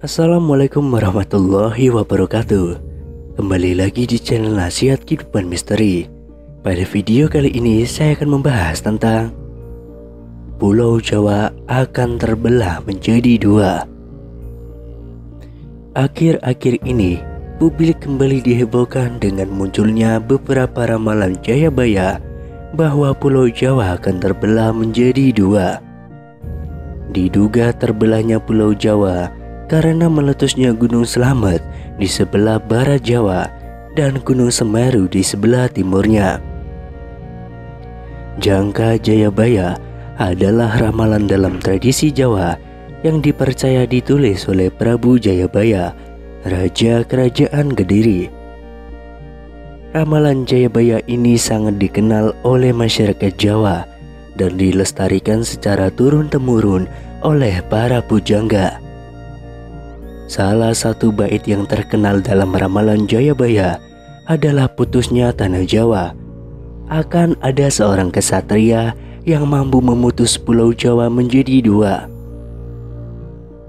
Assalamualaikum warahmatullahi wabarakatuh. Kembali lagi di channel Nasihat Kehidupan Misteri. Pada video kali ini saya akan membahas tentang Pulau Jawa akan terbelah menjadi dua. Akhir-akhir ini publik kembali dihebohkan dengan munculnya beberapa ramalan Jayabaya bahwa Pulau Jawa akan terbelah menjadi dua. Diduga terbelahnya Pulau Jawa karena meletusnya Gunung Slamet di sebelah barat Jawa dan Gunung Semeru di sebelah timurnya. Jangka Jayabaya adalah ramalan dalam tradisi Jawa yang dipercaya ditulis oleh Prabu Jayabaya, Raja Kerajaan Kediri. Ramalan Jayabaya ini sangat dikenal oleh masyarakat Jawa dan dilestarikan secara turun-temurun oleh para pujangga. Salah satu bait yang terkenal dalam ramalan Jayabaya adalah putusnya tanah Jawa. Akan ada seorang kesatria yang mampu memutus Pulau Jawa menjadi dua.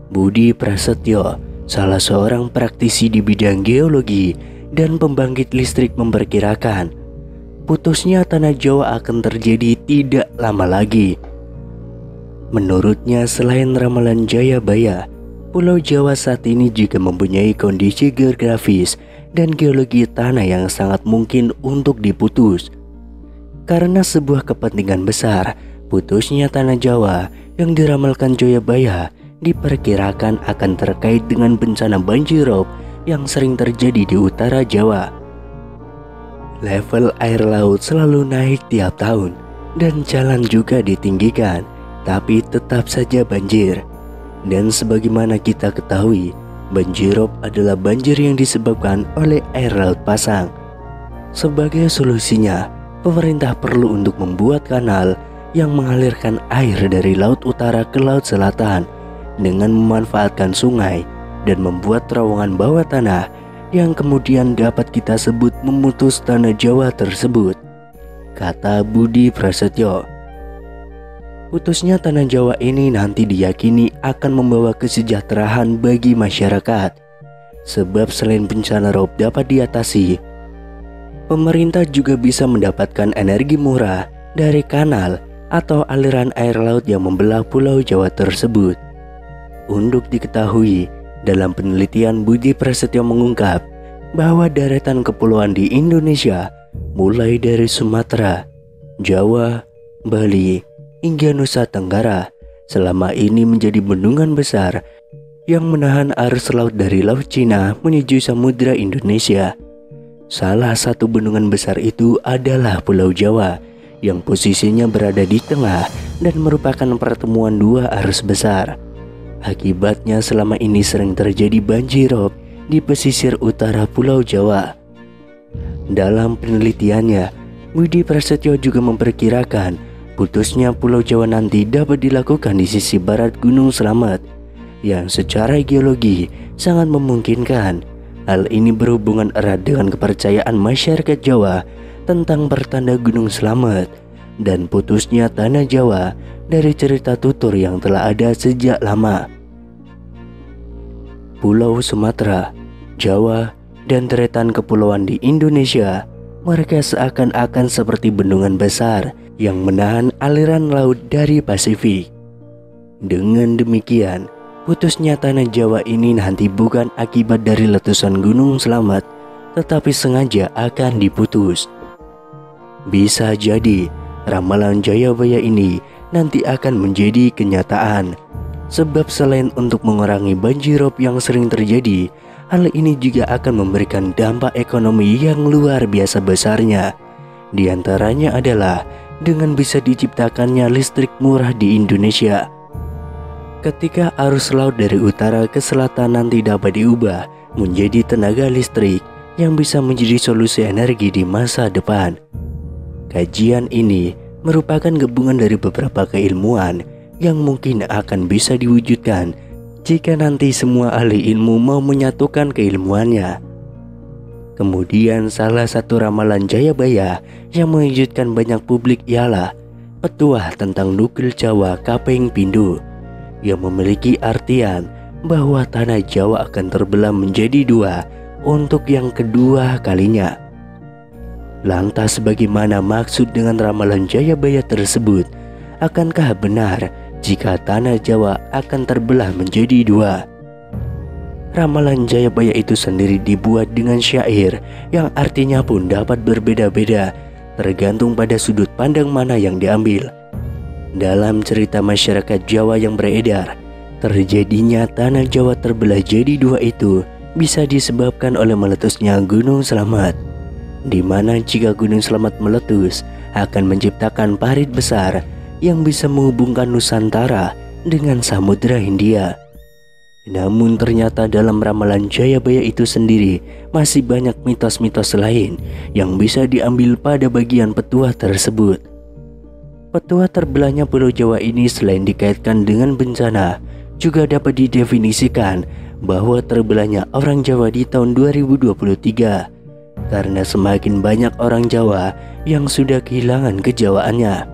Budi Prasetyo, salah seorang praktisi di bidang geologi dan pembangkit listrik, memperkirakan putusnya tanah Jawa akan terjadi tidak lama lagi. Menurutnya, selain ramalan Jayabaya, Pulau Jawa saat ini juga mempunyai kondisi geografis dan geologi tanah yang sangat mungkin untuk diputus. Karena sebuah kepentingan besar, putusnya tanah Jawa yang diramalkan Jayabaya diperkirakan akan terkait dengan bencana banjirop yang sering terjadi di utara Jawa. Level air laut selalu naik tiap tahun dan jalan juga ditinggikan, tapi tetap saja banjir. Dan sebagaimana kita ketahui, banjirop adalah banjir yang disebabkan oleh air laut pasang. Sebagai solusinya, pemerintah perlu untuk membuat kanal yang mengalirkan air dari laut utara ke laut selatan dengan memanfaatkan sungai dan membuat terowongan bawah tanah yang kemudian dapat kita sebut memutus tanah Jawa tersebut, kata Budi Prasetyo. Putusnya tanah Jawa ini nanti diyakini akan membawa kesejahteraan bagi masyarakat. Sebab selain bencana rob dapat diatasi, pemerintah juga bisa mendapatkan energi murah dari kanal atau aliran air laut yang membelah Pulau Jawa tersebut. Untuk diketahui, dalam penelitian Budi Prasetyo mengungkap bahwa deretan kepulauan di Indonesia mulai dari Sumatera, Jawa, Bali, hingga Nusa Tenggara selama ini menjadi bendungan besar yang menahan arus laut dari Laut Cina menuju Samudra Indonesia. Salah satu bendungan besar itu adalah Pulau Jawa yang posisinya berada di tengah dan merupakan pertemuan dua arus besar. Akibatnya selama ini sering terjadi banjirop di pesisir utara Pulau Jawa. Dalam penelitiannya, Budi Prasetyo juga memperkirakan putusnya Pulau Jawa nanti dapat dilakukan di sisi barat Gunung Slamet yang secara geologi sangat memungkinkan. Hal ini berhubungan erat dengan kepercayaan masyarakat Jawa tentang pertanda Gunung Slamet dan putusnya tanah Jawa dari cerita tutur yang telah ada sejak lama. Pulau Sumatera, Jawa, dan deretan kepulauan di Indonesia, mereka seakan-akan seperti bendungan besar yang menahan aliran laut dari Pasifik. Dengan demikian, putusnya tanah Jawa ini nanti bukan akibat dari letusan Gunung Slamet, tetapi sengaja akan diputus. Bisa jadi ramalan Jayabaya ini nanti akan menjadi kenyataan. Sebab selain untuk mengurangi banjirop yang sering terjadi, hal ini juga akan memberikan dampak ekonomi yang luar biasa besarnya. Di antaranya adalah dengan bisa diciptakannya listrik murah di Indonesia. Ketika arus laut dari utara ke selatan nanti dapat diubah menjadi tenaga listrik yang bisa menjadi solusi energi di masa depan. Kajian ini merupakan gabungan dari beberapa keilmuan yang mungkin akan bisa diwujudkan jika nanti semua ahli ilmu mau menyatukan keilmuannya. Kemudian salah satu ramalan Jayabaya yang mengejutkan banyak publik ialah petuah tentang nukil Jawa Kaping Pindho yang memiliki artian bahwa tanah Jawa akan terbelah menjadi dua untuk yang kedua kalinya. Lantas bagaimana maksud dengan ramalan Jayabaya tersebut? Akankah benar jika tanah Jawa akan terbelah menjadi dua? Ramalan Jayabaya itu sendiri dibuat dengan syair yang artinya pun dapat berbeda-beda tergantung pada sudut pandang mana yang diambil. Dalam cerita masyarakat Jawa yang beredar, terjadinya tanah Jawa terbelah jadi dua itu bisa disebabkan oleh meletusnya Gunung Slamet, di mana jika Gunung Slamet meletus akan menciptakan parit besar yang bisa menghubungkan Nusantara dengan Samudra Hindia. Namun ternyata dalam ramalan Jayabaya itu sendiri masih banyak mitos-mitos lain yang bisa diambil pada bagian petua tersebut. Petua terbelahnya Pulau Jawa ini selain dikaitkan dengan bencana, juga dapat didefinisikan bahwa terbelahnya orang Jawa di tahun 2023 karena semakin banyak orang Jawa yang sudah kehilangan kejawaannya.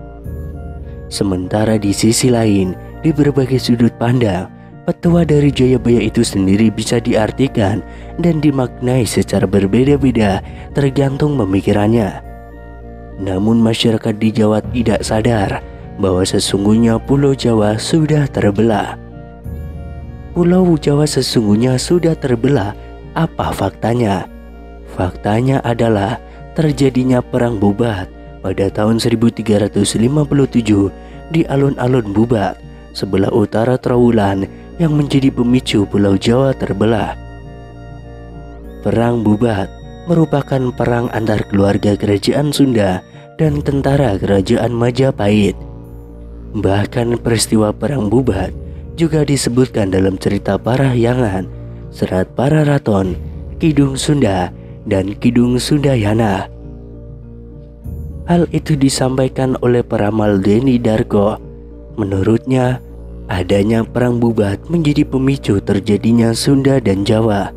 Sementara di sisi lain, di berbagai sudut pandang, petua dari Jayabaya itu sendiri bisa diartikan dan dimaknai secara berbeda-beda tergantung pemikirannya. Namun masyarakat di Jawa tidak sadar bahwa sesungguhnya Pulau Jawa sudah terbelah. Pulau Jawa sesungguhnya sudah terbelah. Apa faktanya? Faktanya adalah terjadinya perang Bubat pada tahun 1357 di alun-alun Bubat, sebelah utara Trowulan, yang menjadi pemicu Pulau Jawa terbelah. Perang Bubat merupakan perang antar keluarga kerajaan Sunda dan tentara kerajaan Majapahit. Bahkan peristiwa perang Bubat juga disebutkan dalam cerita Parahyangan, Serat Pararaton, Kidung Sunda, dan Kidung Sundayana. Hal itu disampaikan oleh peramal Deni Darko. Menurutnya, adanya perang Bubat menjadi pemicu terjadinya Sunda dan Jawa.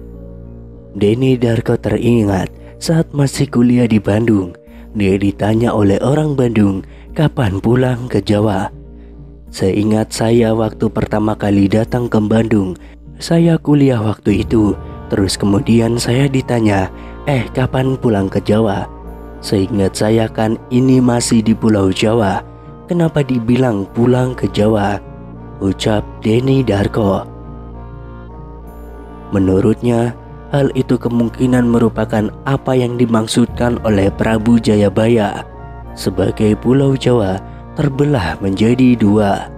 Deni Darko teringat saat masih kuliah di Bandung, dia ditanya oleh orang Bandung kapan pulang ke Jawa. Seingat saya waktu pertama kali datang ke Bandung, saya kuliah waktu itu. Terus kemudian saya ditanya, kapan pulang ke Jawa? Seingat saya kan ini masih di Pulau Jawa. Kenapa dibilang pulang ke Jawa? Ucap Deni Darko. Menurutnya, hal itu kemungkinan merupakan apa yang dimaksudkan oleh Prabu Jayabaya sebagai Pulau Jawa terbelah menjadi dua.